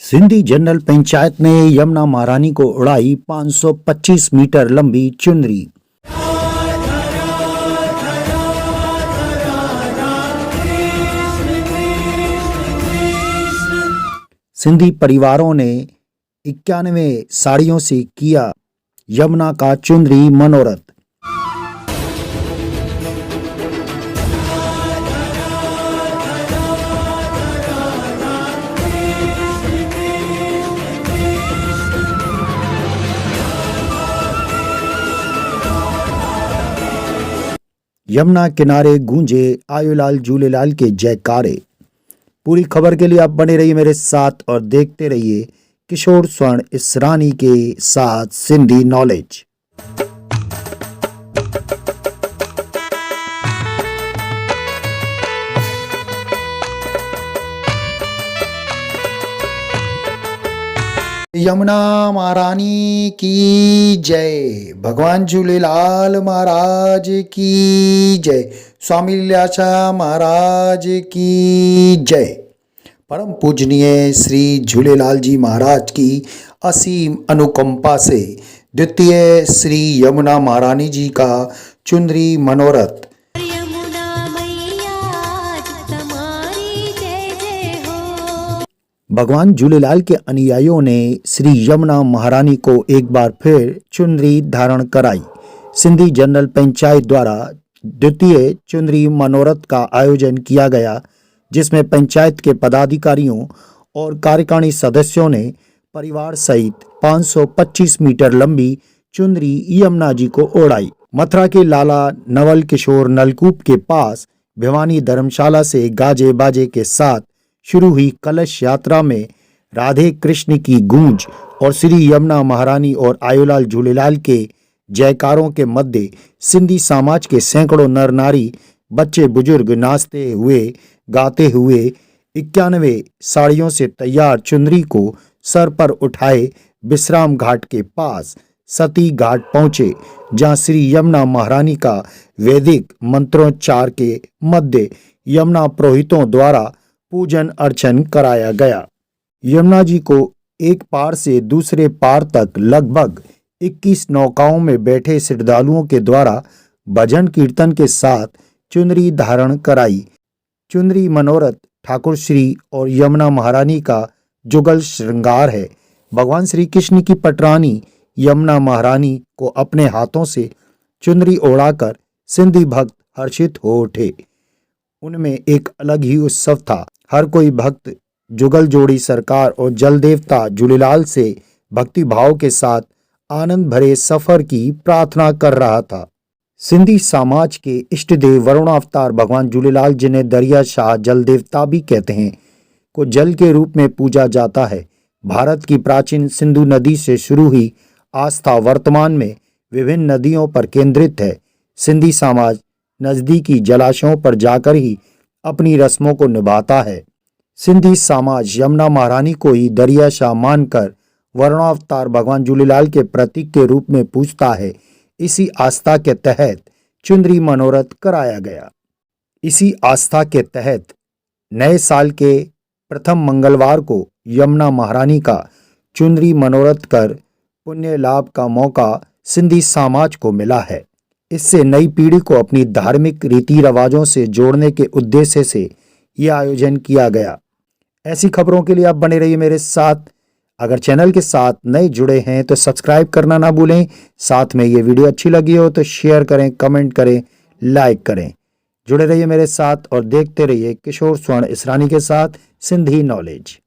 Sindhi general panchayat ने यमुना महारानी को उड़ाई 525 मीटर लंबी चुनरी। सिंधी परिवारों ने 91 साड़ियों से किया यमुना का चुनरी मनोरथ। यमुना किनारे गूंजे आयोलाल झूलेलाल के जयकारे। पूरी खबर के लिए आप बने रहिए मेरे साथ और देखते रहिए किशोर स्वर्ण इसरानी के साथ सिंधी नॉलेज। यमुना महारानी की जय, भगवान झूलेलाल महाराज की जय, स्वामी लीलाशाह महाराज की जय। परम पूजनीय श्री झूलेलाल जी महाराज की असीम अनुकंपा से द्वितीय श्री यमुना महारानी जी का चुनरी मनोरथ। भगवान झूलेलाल के अनुयायियों ने श्री यमुना महारानी को एक बार फिर चुनरी धारण कराई। सिंधी जनरल पंचायत द्वारा द्वितीय चुनरी मनोरथ का आयोजन किया गया, जिसमें पंचायत के पदाधिकारियों और कार्यकारिणी सदस्यों ने परिवार सहित 525 मीटर लंबी चुनरी यमुना जी को ओढ़ाई। मथुरा के लाला नवल किशोर नलकूप के पास भिवानी धर्मशाला से गाजे बाजे के साथ शुरू हुई कलश यात्रा में राधे कृष्ण की गूंज और श्री यमुना महारानी और आयोलाल झूलेलाल के जयकारों के मध्य सिंधी समाज के सैकड़ों नर नारी, बच्चे बुजुर्ग नाचते हुए गाते हुए 91 साड़ियों से तैयार चुनरी को सर पर उठाए विश्राम घाट के पास सती घाट पहुंचे, जहां श्री यमुना महारानी का वैदिक मंत्रोच्चार के मध्य यमुना पुरोहितों द्वारा पूजन अर्चन कराया गया। यमुना जी को एक पार से दूसरे पार तक लगभग 21 नौकाओं में बैठे श्रद्धालुओं के द्वारा भजन कीर्तन के साथ चुनरी धारण कराई। चुनरी मनोरथ ठाकुर श्री और यमुना महारानी का जुगल श्रृंगार है। भगवान श्री कृष्ण की पटरानी यमुना महारानी को अपने हाथों से चुनरी ओढ़ाकर सिंधी भक्त हर्षित हो उठे। उनमें एक अलग ही उत्सव था। हर कोई भक्त जुगल जोड़ी सरकार और जल देवता झूलेलाल से भक्ति भाव के साथ आनंद भरे सफर की प्रार्थना कर रहा था। सिंधी समाज के इष्ट देव वरुणावतार भगवान झूलेलाल, जिन्हें दरिया शाह जल देवता भी कहते हैं, को जल के रूप में पूजा जाता है। भारत की प्राचीन सिंधु नदी से शुरू हुई आस्था वर्तमान में विभिन्न नदियों पर केंद्रित है। सिंधी समाज नजदीकी जलाशयों पर जाकर ही अपनी रस्मों को निभाता है। सिंधी समाज यमुना महारानी को ही दरिया शाह मानकर वरुणावतार भगवान झूलेलाल के प्रतीक के रूप में पूजता है। इसी आस्था के तहत चुनरी मनोरथ कराया गया। इसी आस्था के तहत नए साल के प्रथम मंगलवार को यमुना महारानी का चुनरी मनोरथ कर पुण्य लाभ का मौका सिंधी समाज को मिला है। इससे नई पीढ़ी को अपनी धार्मिक रीति रिवाजों से जोड़ने के उद्देश्य से यह आयोजन किया गया। ऐसी खबरों के लिए आप बने रहिए मेरे साथ। अगर चैनल के साथ नए जुड़े हैं तो सब्सक्राइब करना ना भूलें। साथ में ये वीडियो अच्छी लगी हो तो शेयर करें, कमेंट करें, लाइक करें। जुड़े रहिए मेरे साथ और देखते रहिए किशोर स्वर्ण इसरानी के साथ सिंधी नॉलेज।